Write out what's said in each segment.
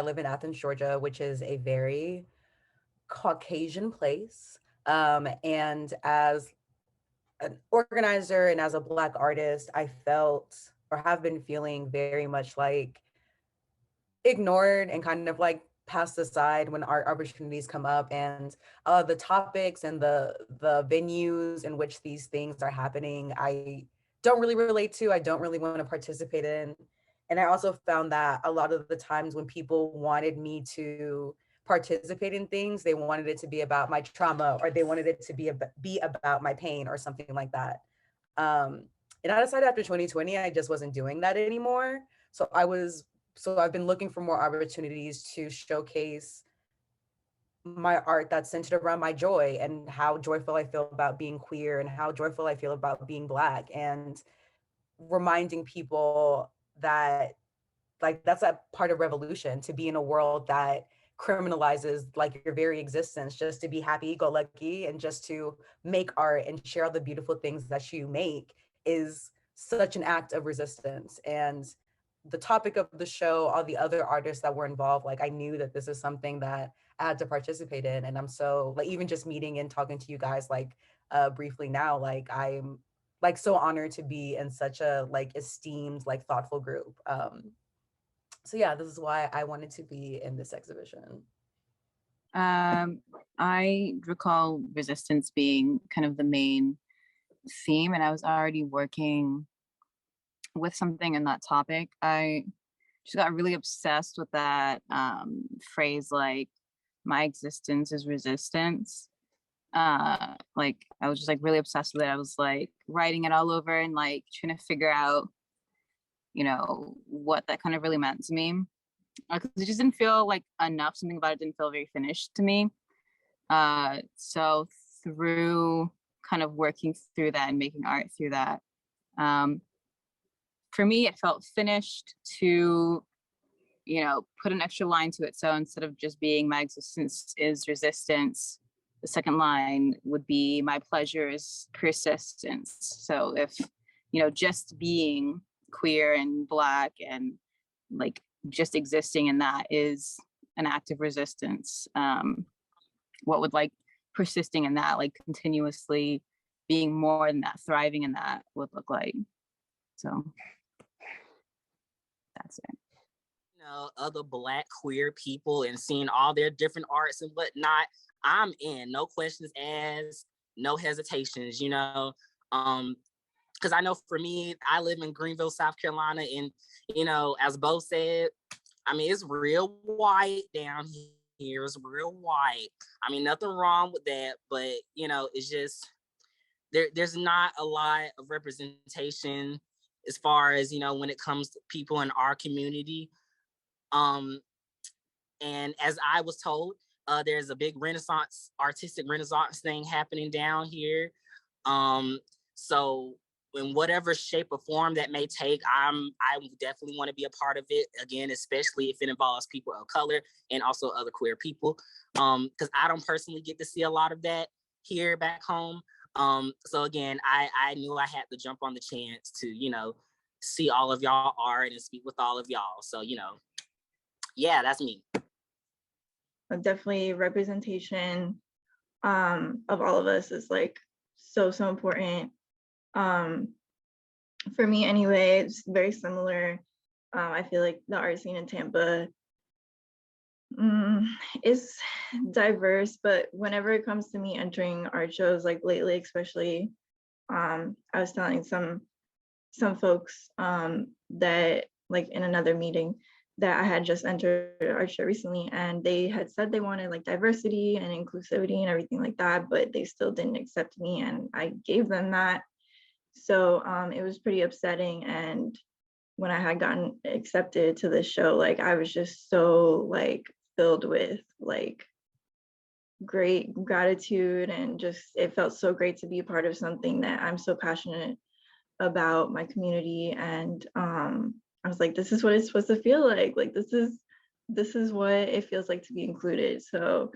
live in Athens, Georgia, which is a very Caucasian place. And as an organizer and as a Black artist, I felt or have been feeling very much like ignored and kind of like passed aside when art opportunities come up, and the topics and the venues in which these things are happening, I don't really relate to. I don't really want to participate in. And I also found that a lot of the times when people wanted me to participate in things, they wanted it to be about my trauma, or they wanted it to be about my pain or something like that. Um, and I decided after 2020, I just wasn't doing that anymore. So I've been looking for more opportunities to showcase my art that's centered around my joy and how joyful I feel about being queer and how joyful I feel about being Black, and reminding people that like that's a part of revolution, to be in a world that criminalizes like your very existence just to be happy go lucky and just to make art and share all the beautiful things that you make is such an act of resistance. And the topic of the show, all the other artists that were involved, like I knew that this is something that I had to participate in. And I'm so like, even just meeting and talking to you guys like briefly now, like I'm like so honored to be in such a like esteemed, like thoughtful group. So yeah, this is why I wanted to be in this exhibition. I recall resistance being kind of the main theme, and I was already working with something in that topic. I just got really obsessed with that phrase, like, my existence is resistance. Like, I was just like really obsessed with it. I was like writing it all over and like trying to figure out, you know, what that kind of really meant to me. Because it just didn't feel like enough. Something about it didn't feel very finished to me. So through kind of working through that and making art through that, for me, it felt finished to, you know, put an extra line to it. So instead of just being my existence is resistance, the second line would be my pleasure is persistence. So if, you know, just being queer and Black and like just existing in that is an act of resistance, what would like persisting in that, like continuously being more than that, thriving in that would look like? So that's it. You know, other Black queer people and seeing all their different arts and whatnot, I'm in. No questions asked, no hesitations, you know. Because I know for me, I live in Greenville, South Carolina, and you know, as Bo said, I mean, it's real white down here. It's real white. I mean, nothing wrong with that, but you know, it's just there's not a lot of representation as far as, you know, when it comes to people in our community. Um, and as I was told, there's a big artistic renaissance thing happening down here. So in whatever shape or form that may take, I definitely want to be a part of it again, especially if it involves people of color and also other queer people. Because I don't personally get to see a lot of that here back home. So again, I knew I had to jump on the chance to, you know, see all of y'all art and speak with all of y'all. So, you know, yeah, that's me. Definitely representation of all of us is like so important. For me anyway, it's very similar. I feel like the art scene in Tampa is diverse, but whenever it comes to me entering art shows, like lately especially, I was telling some folks that like in another meeting that I had just entered an art show recently, and they had said they wanted like diversity and inclusivity and everything like that, but they still didn't accept me, and I gave them that. So it was pretty upsetting. And when I had gotten accepted to this show, like I was just so like filled with like great gratitude, and just it felt so great to be a part of something that I'm so passionate about, my community. And I was like, this is what it's supposed to feel like this is what it feels like to be included. So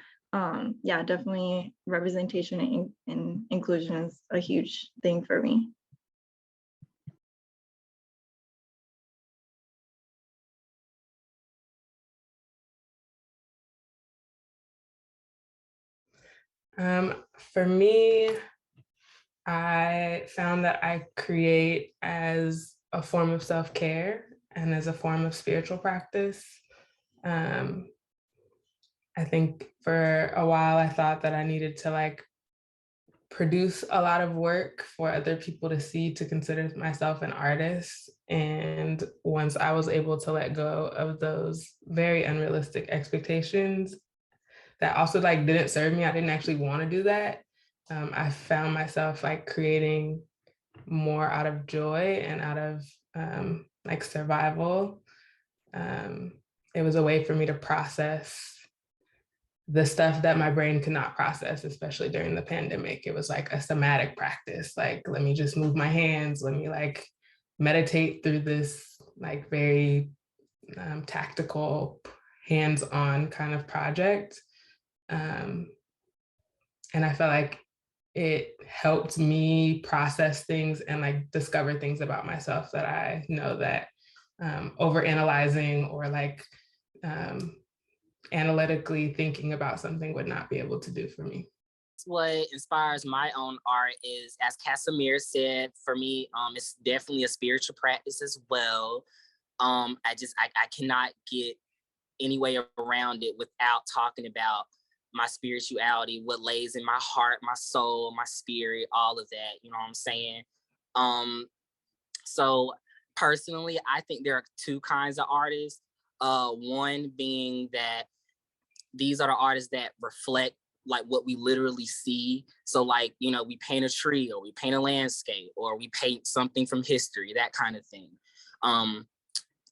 yeah, definitely representation and inclusion is a huge thing for me. For me, I found that I create as a form of self-care and as a form of spiritual practice. I think for a while I thought that I needed to like produce a lot of work for other people to see to consider myself an artist. And once I was able to let go of those very unrealistic expectations that also like didn't serve me, I didn't actually want to do that. I found myself like creating more out of joy and out of like survival. It was a way for me to process the stuff that my brain could not process, especially during the pandemic. It was like a somatic practice. Like, let me just move my hands. Let me like meditate through this like very tactical, hands-on kind of project. And I felt like it helped me process things and like discover things about myself that I know that overanalyzing or like analytically thinking about something would not be able to do for me. What inspires my own art is, as Casimir said, for me, it's definitely a spiritual practice as well. I cannot get any way around it without talking about my spirituality, what lays in my heart, my soul, my spirit, all of that, you know what I'm saying? So personally, I think there are two kinds of artists. One being that these are the artists that reflect like what we literally see. So like, you know, we paint a tree or we paint a landscape or we paint something from history, that kind of thing.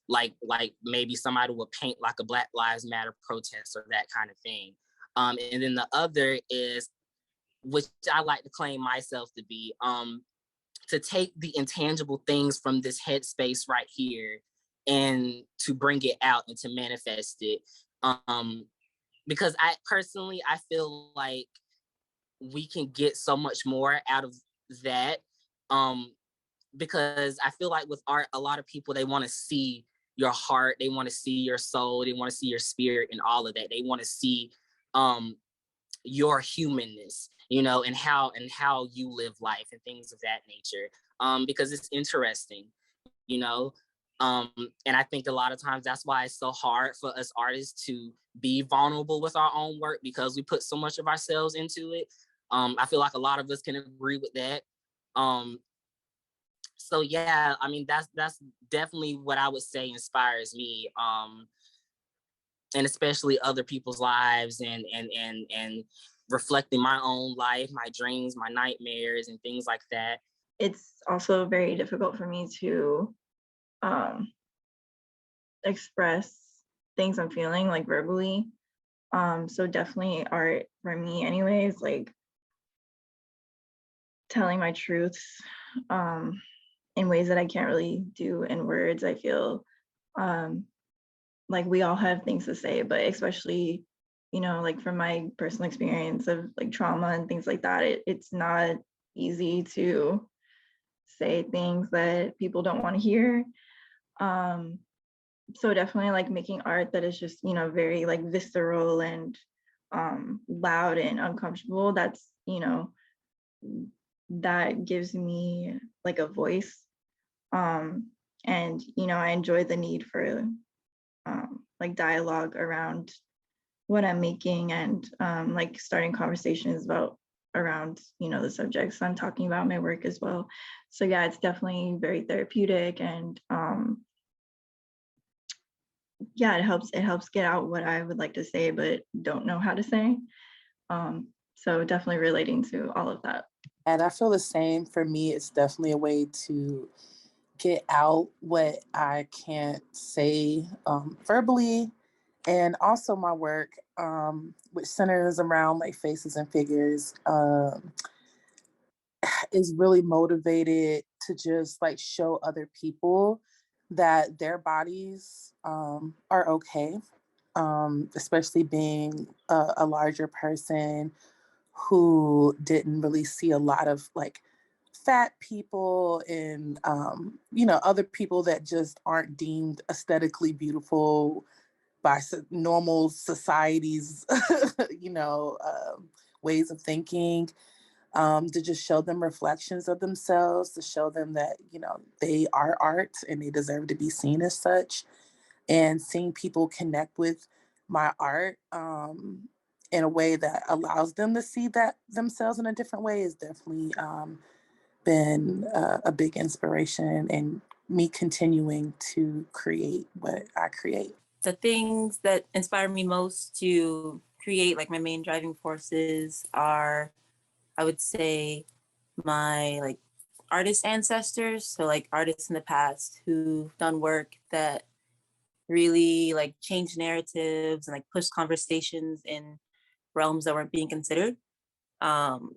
Like maybe somebody would paint like a Black Lives Matter protest or that kind of thing. And then the other is, which I like to claim myself to be, to take the intangible things from this headspace right here and to bring it out and to manifest it. Because I personally, I feel like we can get so much more out of that. Because I feel like with art, a lot of people, they want to see your heart, they want to see your soul, they want to see your spirit and all of that. They want to see your humanness, you know, and how you live life and things of that nature. Because it's interesting, you know. And I think a lot of times that's why it's so hard for us artists to be vulnerable with our own work, because we put so much of ourselves into it. I feel like a lot of us can agree with that. So yeah, I mean, that's definitely what I would say inspires me, and especially other people's lives, and reflecting my own life, my dreams, my nightmares, and things like that. It's also very difficult for me to express things I'm feeling like verbally. So definitely art for me anyways, like telling my truths in ways that I can't really do in words. I feel like we all have things to say, but especially, you know, like from my personal experience of like trauma and things like that, it's not easy to say things that people don't want to hear. So definitely like making art that is just, you know, very like visceral and loud and uncomfortable, that's, you know, that gives me like a voice. And, you know, I enjoy the need for like dialogue around what I'm making, and like starting conversations about around, you know, the subjects I'm talking about, my work as well. So yeah, it's definitely very therapeutic, and yeah, it helps get out what I would like to say but don't know how to say. So definitely relating to all of that. And I feel the same. For me, it's definitely a way to get out what I can't say verbally. And also my work, which centers around like faces and figures, is really motivated to just like show other people that their bodies are okay, especially being a larger person who didn't really see a lot of like fat people and you know, other people that just aren't deemed aesthetically beautiful by normal societies, you know, ways of thinking, to just show them reflections of themselves, to show them that, you know, they are art and they deserve to be seen as such. And seeing people connect with my art in a way that allows them to see that themselves in a different way is definitely been a big inspiration and me continuing to create what I create. The things that inspire me most to create, like my main driving forces, are, I would say, my like artist ancestors. So like artists in the past who've done work that really like changed narratives and like pushed conversations in realms that weren't being considered. Um,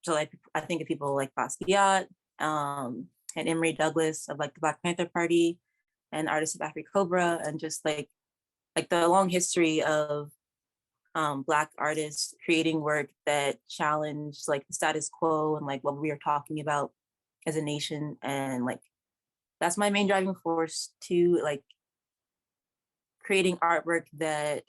so like I think of people like Basquiat, and Emory Douglas of like the Black Panther Party, and artists of Afri Cobra, and just like the long history of Black artists creating work that challenged like the status quo and like what we are talking about as a nation. And like that's my main driving force to like creating artwork that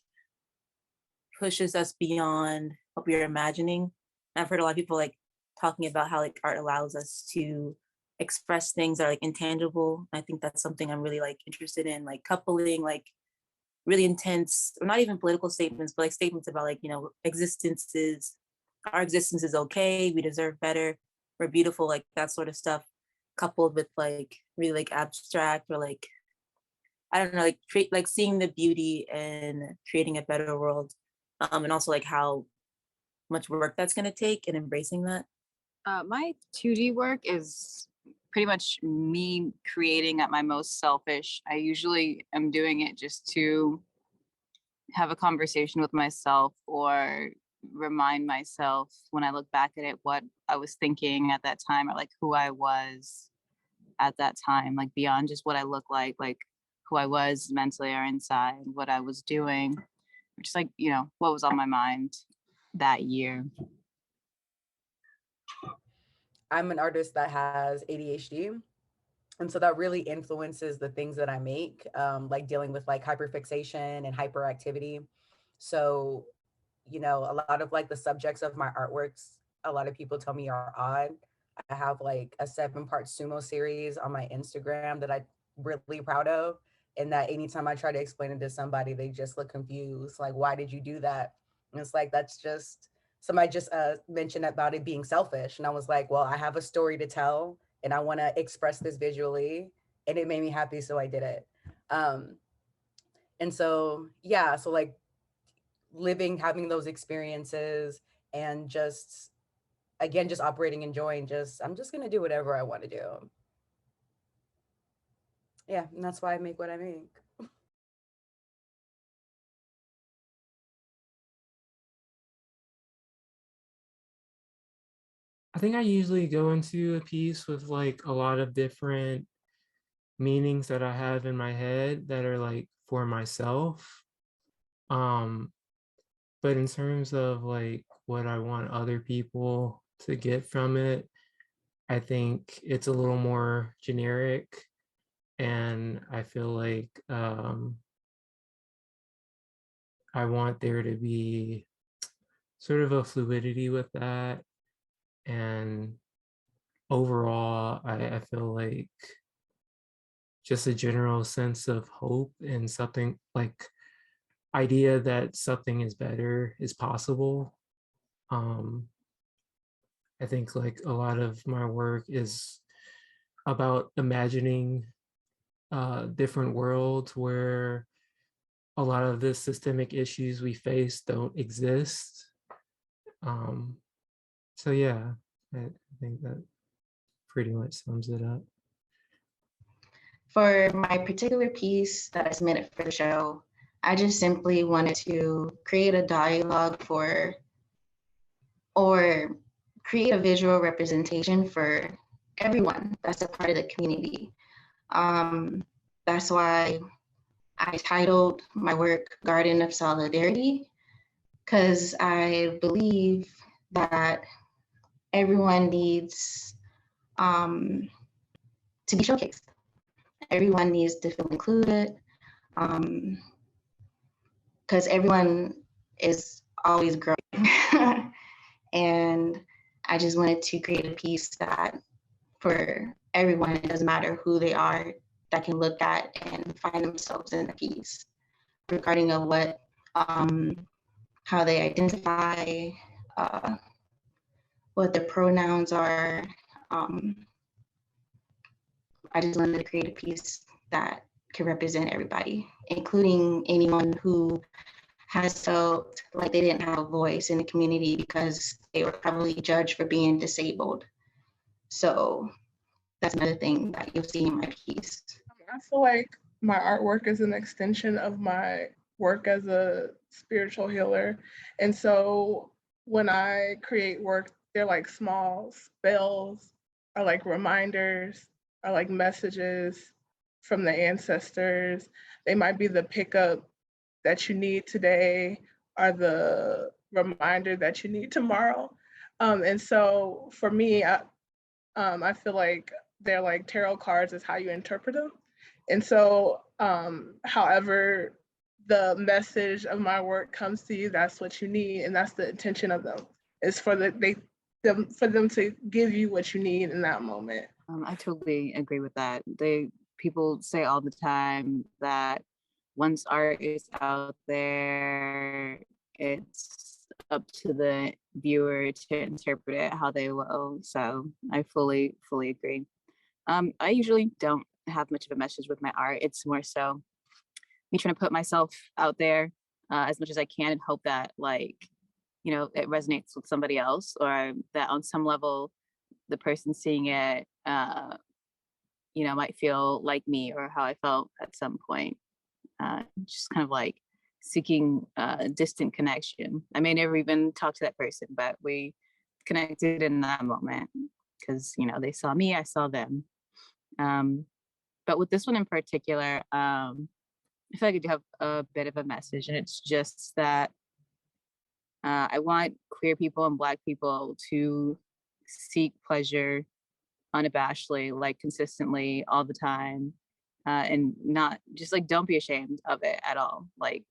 pushes us beyond what we are imagining. And I've heard a lot of people like talking about how like art allows us to express things that are like intangible. I think that's something I'm really like interested in, like coupling like really intense, or not even political statements, but like statements about like, you know, our existence is okay, we deserve better, we're beautiful, like that sort of stuff, coupled with like really like abstract or like, I don't know, like create like seeing the beauty and creating a better world. And also like how much work that's gonna take and embracing that. My 2D work is pretty much me creating at my most selfish. I usually am doing it just to have a conversation with myself or remind myself when I look back at it what I was thinking at that time, or like who I was at that time, like beyond just what I look like who I was mentally or inside, what I was doing, just like, you know, what was on my mind that year. I'm an artist that has ADHD. And so that really influences the things that I make, like dealing with like hyperfixation and hyperactivity. So, you know, a lot of like the subjects of my artworks, a lot of people tell me are odd. I have like a 7-part sumo series on my Instagram that I'm really proud of. And that anytime I try to explain it to somebody, they just look confused. Like, why did you do that? And it's like, that's just, somebody just mentioned about it being selfish. And I was like, well, I have a story to tell and I want to express this visually. And it made me happy. So I did it. And so, yeah, so like having those experiences and just, again, just operating and enjoying, I'm just going to do whatever I want to do. Yeah. And that's why I make what I make. I think I usually go into a piece with like a lot of different meanings that I have in my head that are like for myself. But in terms of like what I want other people to get from it, I think it's a little more generic. And I feel like I want there to be sort of a fluidity with that. And overall, I feel like just a general sense of hope and something like idea that something is better is possible. I think like a lot of my work is about imagining different worlds where a lot of the systemic issues we face don't exist. So yeah, I think that pretty much sums it up. For my particular piece that I submitted for the show, I just simply wanted to create a dialogue or create a visual representation for everyone that's a part of the community. That's why I titled my work Garden of Solidarity, because I believe that everyone needs to be showcased. Everyone needs to feel included, because everyone is always growing. And I just wanted to create a piece that for everyone, it doesn't matter who they are, that can look at and find themselves in the piece regarding of what, how they identify, what their pronouns are. I just wanted to create a piece that could represent everybody, including anyone who has felt like they didn't have a voice in the community because they were probably judged for being disabled. So that's another thing that you'll see in my piece. I feel like my artwork is an extension of my work as a spiritual healer. And so when I create work, they're like small spells, or like reminders, or like messages from the ancestors. They might be the pickup that you need today, or the reminder that you need tomorrow. And so for me, I feel like they're like tarot cards is how you interpret them. And so, however the message of my work comes to you, that's what you need, and that's the intention of them. Is for for them to give you what you need in that moment. I totally agree with that. People say all the time that once art is out there, it's up to the viewer to interpret it how they will. So I fully agree. I usually don't have much of a message with my art. It's more so me trying to put myself out there as much as I can and hope that, like, you know, it resonates with somebody else, or that on some level the person seeing it you know, might feel like me or how I felt at some point. Just kind of like seeking a distant connection. I may never even talk to that person, but we connected in that moment because, you know, they saw me, I saw them. But with this one in particular, I feel like I do have a bit of a message, and it's just that I want queer people and Black people to seek pleasure unabashedly, like consistently all the time, and not just like, don't be ashamed of it at all. Like,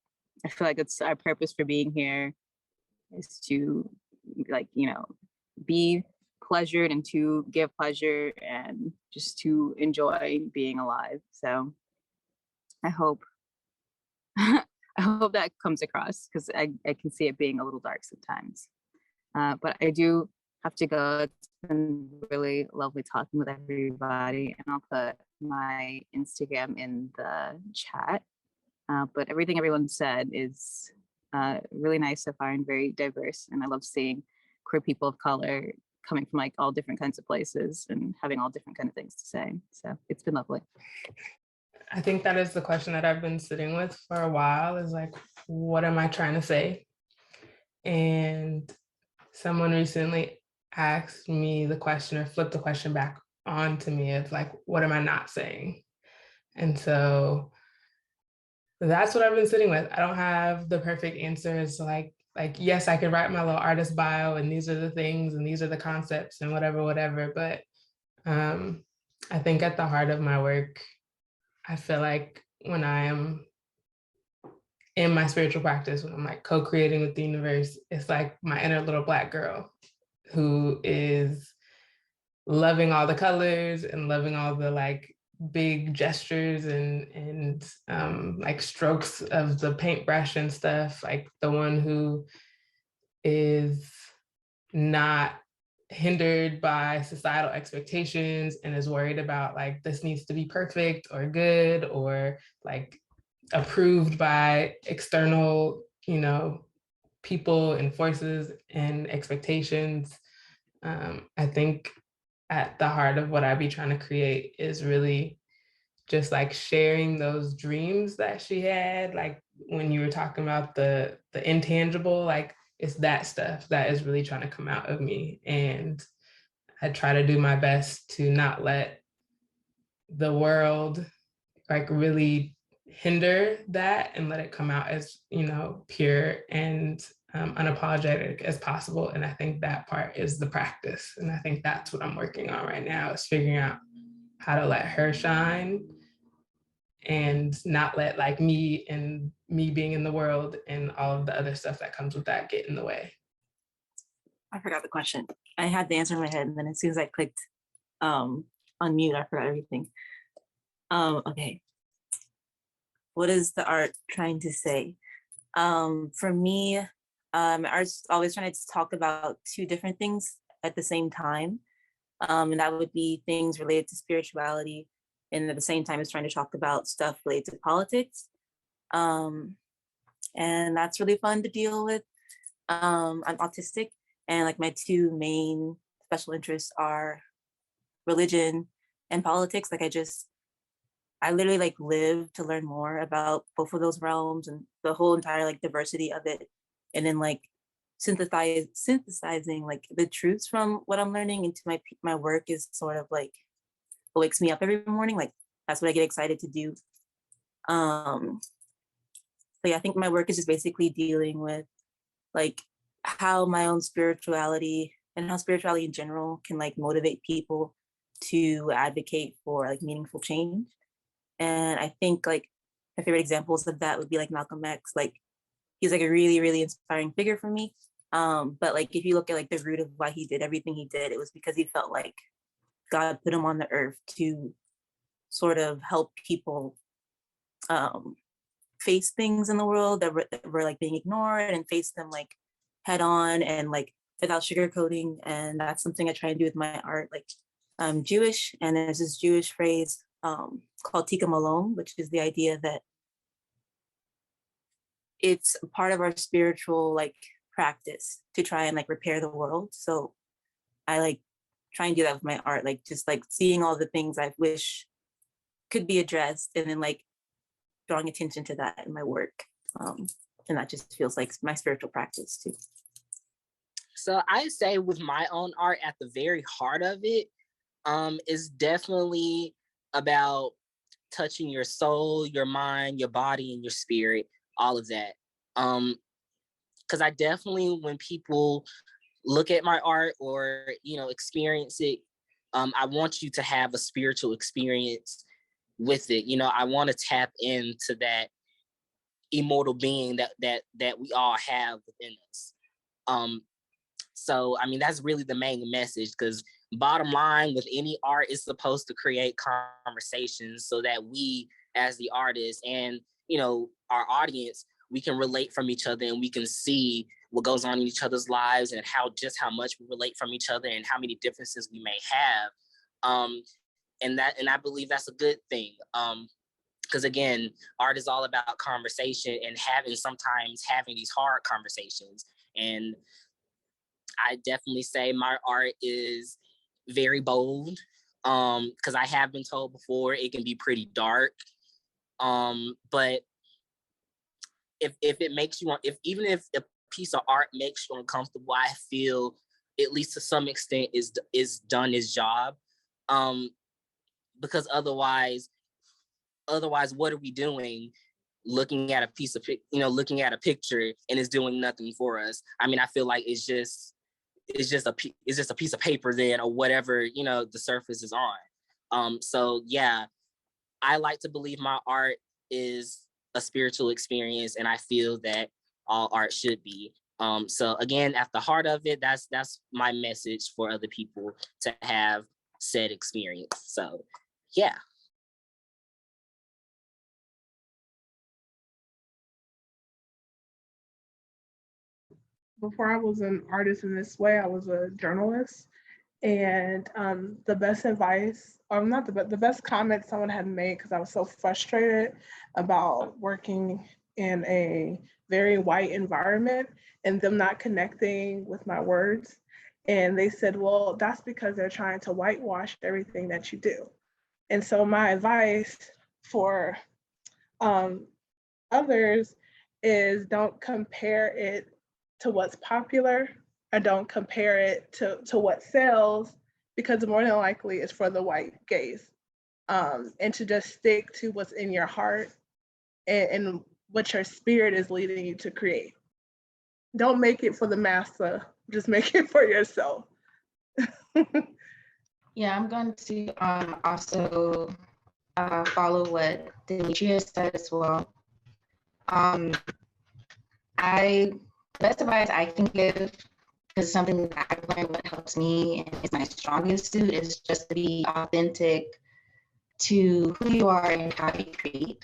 I feel like it's our purpose for being here is to, like, you know, be pleasured and to give pleasure and just to enjoy being alive. So I hope I hope that comes across, because I can see it being a little dark sometimes. But I do have to go. It's been really lovely talking with everybody, and I'll put my Instagram in the chat. But everything everyone said is really nice so far and very diverse. And I love seeing queer people of color coming from like all different kinds of places and having all different kind of things to say. So it's been lovely. I think that is the question that I've been sitting with for a while, is like, what am I trying to say? And someone recently asked me the question, or flipped the question back onto me, of like, what am I not saying? And so that's what I've been sitting with. I don't have the perfect answers. Like, yes, I could write my little artist bio, and these are the things, and these are the concepts, and whatever. But I think at the heart of my work, I feel like when I am in my spiritual practice, when I'm like co-creating with the universe, it's like my inner little Black girl who is loving all the colors and loving all the like big gestures and like strokes of the paintbrush and stuff, like the one who is not hindered by societal expectations and is worried about like, this needs to be perfect or good or like approved by external, you know, people and forces and expectations. I think at the heart of what I be trying to create is really just like sharing those dreams that she had. Like when you were talking about the intangible, like it's that stuff that is really trying to come out of me. And I try to do my best to not let the world like really hinder that, and let it come out as, you know, pure and unapologetic as possible. And I think that part is the practice. And I think that's what I'm working on right now, is figuring out how to let her shine and not let like me and me being in the world and all of the other stuff that comes with that get in the way. I forgot the question. I had the answer in my head, and then as soon as I clicked unmute, I forgot everything. Okay. What is the art trying to say? For me, art's always trying to talk about two different things at the same time. And that would be things related to spirituality, and at the same time it's trying to talk about stuff related to politics. And that's really fun to deal with. I'm autistic, and like my two main special interests are religion and politics. Like I literally like live to learn more about both of those realms and the whole entire like diversity of it. And then like synthesizing like the truths from what I'm learning into my work is sort of like what wakes me up every morning. Like that's what I get excited to do. So yeah, I think my work is just basically dealing with like how my own spirituality and how spirituality in general can like motivate people to advocate for like meaningful change. And I think like my favorite examples of that would be like Malcolm X. Like he's like a really, really inspiring figure for me. But like if you look at like the root of why he did everything he did, it was because he felt like God put him on the earth to sort of help people face things in the world that were like being ignored, and face them like head on and like without sugarcoating. And that's something I try and do with my art. Like I'm Jewish, and there's this Jewish phrase called Tika Malone, which is the idea that it's a part of our spiritual like practice to try and like repair the world. So I like try and do that with my art, like just like seeing all the things I wish could be addressed, and then like drawing attention to that in my work. And that just feels like my spiritual practice too. So I say with my own art, at the very heart of it, is definitely about touching your soul, your mind, your body, and your spirit, all of that. Because I definitely, when people look at my art or, you know, experience it, I want you to have a spiritual experience with it. You know, I want to tap into that immortal being that we all have within us. So, I mean, that's really the main message, because bottom line with any art is supposed to create conversations so that we as the artists and, you know, our audience, we can relate from each other, and we can see what goes on in each other's lives, and how much we relate from each other, and how many differences we may have. And I believe that's a good thing. Because again, art is all about conversation, and sometimes having these hard conversations. And I definitely say my art is very bold, because I have been told before it can be pretty dark. But if it makes you, even if a piece of art makes you uncomfortable, I feel at least to some extent is done its job. Because otherwise, what are we doing? Looking at a picture, and it's doing nothing for us. I mean, I feel like it's just a piece of paper then, or whatever, you know, the surface is on. So yeah, I like to believe my art is a spiritual experience, and I feel that all art should be. So again, at the heart of it, that's my message for other people to have said experience. So yeah. Before I was an artist in this way, I was a journalist. And the best advice, or not the best comment someone had made, because I was so frustrated about working in a very white environment and them not connecting with my words. And they said, well, that's because they're trying to whitewash everything that you do. And so my advice for others is don't compare it to what's popular, or don't compare it to what sells, because more than likely it's for the white gaze. And to just stick to what's in your heart, and what your spirit is leading you to create. Don't make it for the massa, just make it for yourself. Yeah, I'm going to also follow what Demetria said as well. The best advice I can give, because something that I've learned what helps me and is my strongest suit is just to be authentic to who you are and how you create.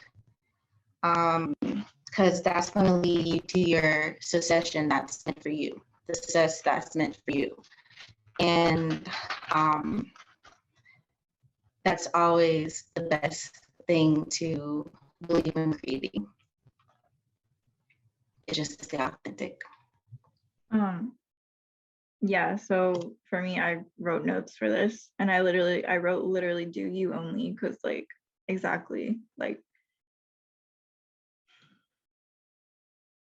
Because that's going to lead you to your succession that's meant for you, the success that's meant for you. And that's always the best thing to believe in creating. It's just to stay authentic. Yeah, so for me, I wrote notes for this, and I wrote literally do you only, because like exactly, like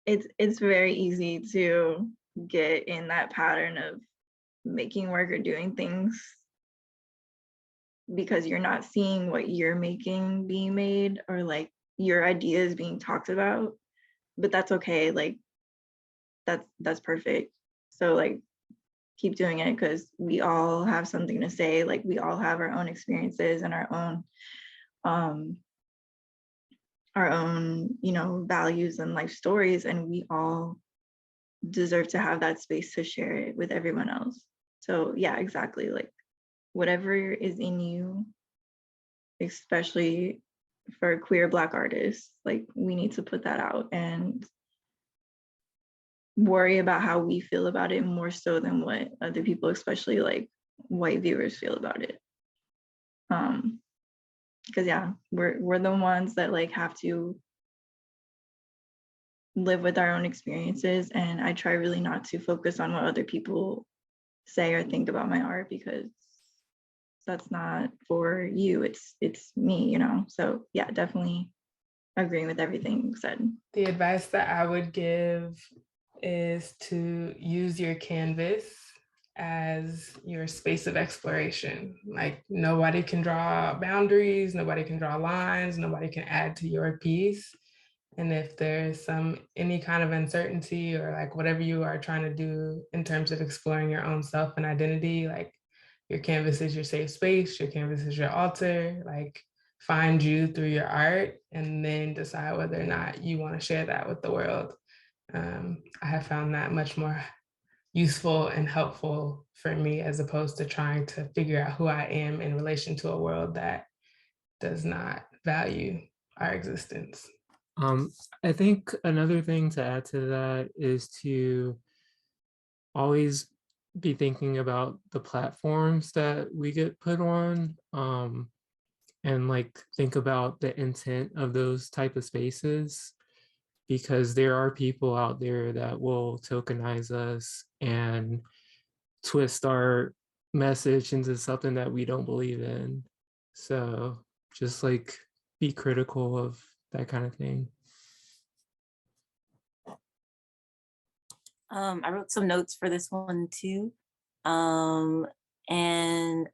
it's very easy to get in that pattern of making work or doing things because you're not seeing what you're making being made, or like your ideas being talked about. But that's okay, like that's perfect. So like keep doing it, because we all have something to say. Like we all have our own experiences and our own, you know, values and life stories, and we all deserve to have that space to share it with everyone else. So yeah, exactly, like whatever is in you, especially for queer Black artists, like we need to put that out and worry about how we feel about it more so than what other people, especially like white viewers, feel about it. Because yeah, we're the ones that like have to live with our own experiences, and I try really not to focus on what other people say or think about my art, because that's not for you, it's me, you know. So yeah, definitely agreeing with everything said. The advice that I would give is to use your canvas as your space of exploration. Like nobody can draw boundaries, nobody can draw lines, nobody can add to your piece. And if there's any kind of uncertainty or like whatever you are trying to do in terms of exploring your own self and identity, like your canvas is your safe space, your canvas is your altar, like find you through your art and then decide whether or not you want to share that with the world. I have found that much more useful and helpful for me, as opposed to trying to figure out who I am in relation to a world that does not value our existence. I think another thing to add to that is to always be thinking about the platforms that we get put on, and like think about the intent of those type of spaces, because there are people out there that will tokenize us and twist our message into something that we don't believe in. So just like be critical of that kind of thing. I wrote some notes for this one too. And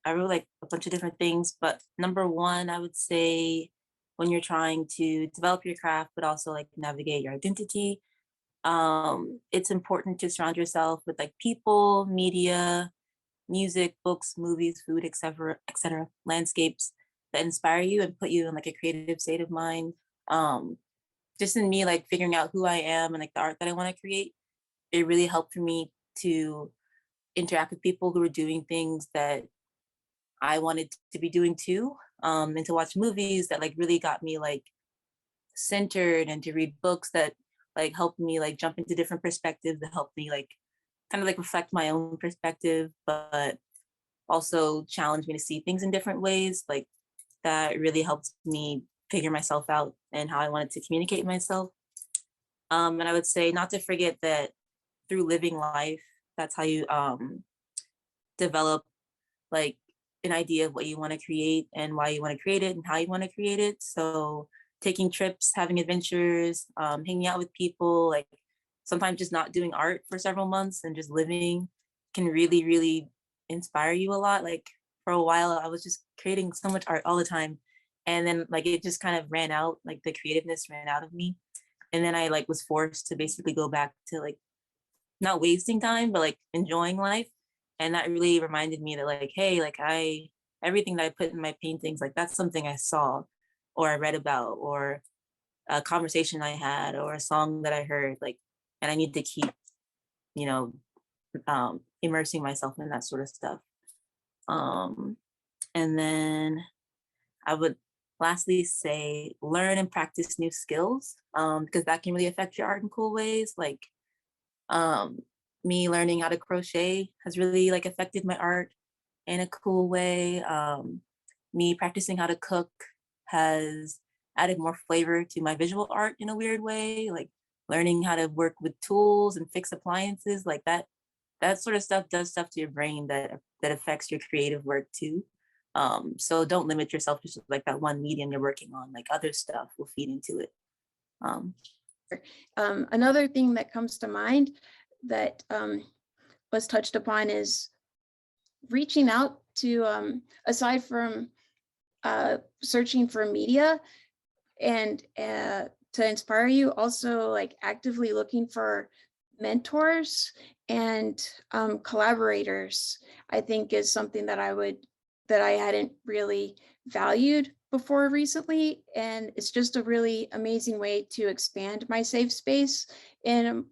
I wrote like a bunch of different things, but number one, I would say when you're trying to develop your craft, but also like navigate your identity, it's important to surround yourself with like people, media, music, books, movies, food, etc., landscapes that inspire you and put you in like a creative state of mind. Just in me, like figuring out who I am and like the art that I want to create, it really helped for me to interact with people who were doing things that I wanted to be doing too, and to watch movies that like really got me like centered, and to read books that like helped me like jump into different perspectives, that helped me like kind of like reflect my own perspective, but also challenge me to see things in different ways. Like that really helped me figure myself out and how I wanted to communicate myself. And I would say not to forget that through living life, that's how you develop like an idea of what you want to create and why you want to create it and how you want to create it. So taking trips, having adventures, hanging out with people, like sometimes just not doing art for several months and just living can really, really inspire you a lot. Like for a while, I was just creating so much art all the time. And then like it just kind of ran out, like the creativeness ran out of me. And then I like was forced to basically go back to like not wasting time, but like enjoying life. And that really reminded me that like, hey, like everything that I put in my paintings, like that's something I saw or I read about or a conversation I had or a song that I heard, like, and I need to keep, you know, immersing myself in that sort of stuff. And then I would lastly say learn and practice new skills, because that can really affect your art in cool ways. Like me learning how to crochet has really like affected my art in a cool way. Me practicing how to cook has added more flavor to my visual art in a weird way. Like learning how to work with tools and fix appliances, like that sort of stuff does stuff to your brain that affects your creative work too. So don't limit yourself to just like that one medium you're working on. Like other stuff will feed into it. Another thing that comes to mind that was touched upon is reaching out to, aside from searching for media and to inspire you, also like actively looking for mentors and collaborators, I think is something that I hadn't really valued before recently. And it's just a really amazing way to expand my safe space in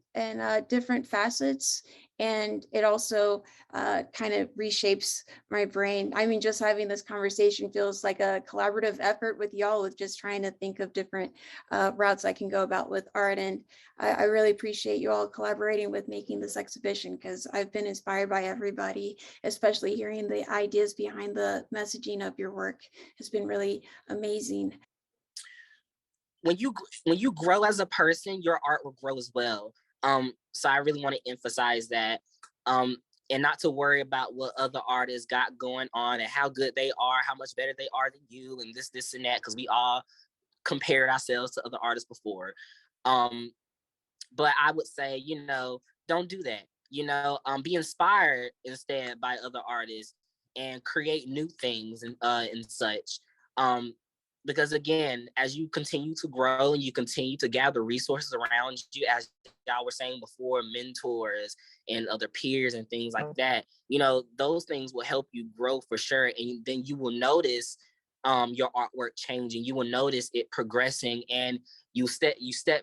different facets. And it also kind of reshapes my brain. I mean, just having this conversation feels like a collaborative effort with y'all, with just trying to think of different routes I can go about with art. And I really appreciate you all collaborating with making this exhibition, because I've been inspired by everybody, especially hearing the ideas behind the messaging of your work has been really amazing. When you grow as a person, your art will grow as well. So I really want to emphasize that, and not to worry about what other artists got going on and how good they are, how much better they are than you, and this and that, because we all compared ourselves to other artists before. But I would say, don't do that. Be inspired instead by other artists and create new things and such. Because again, as you continue to grow and you continue to gather resources around you, as y'all were saying before, mentors and other peers and things like that, those things will help you grow for sure. And then you will notice your artwork changing. You will notice it progressing, and you step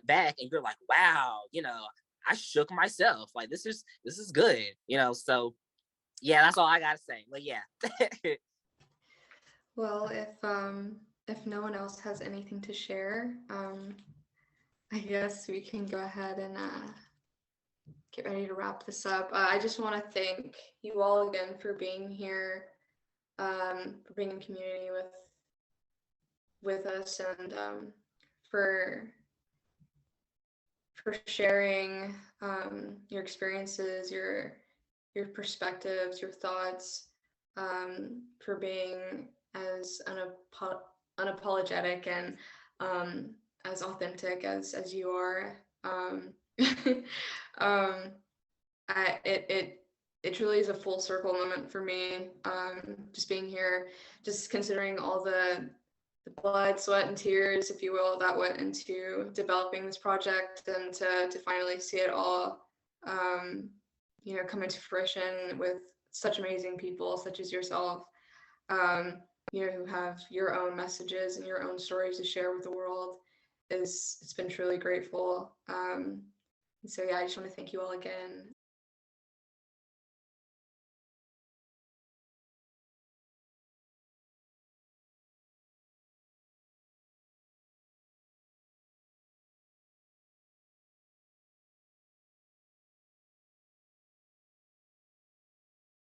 back and you're like, wow, I shook myself. Like this is good, So yeah, that's all I gotta say. But yeah. Well, if no one else has anything to share, I guess we can go ahead and get ready to wrap this up. I just want to thank you all again for being here, for being in community with us, and for sharing your experiences, your perspectives, your thoughts, for being as unapologetic and as authentic as you are. It truly is a full circle moment for me, just being here, just considering all the blood, sweat, and tears, if you will, that went into developing this project, and to finally see it all come into fruition with such amazing people such as yourself, who have your own messages and your own stories to share with the world. It's been truly grateful. So yeah, I just want to thank you all again.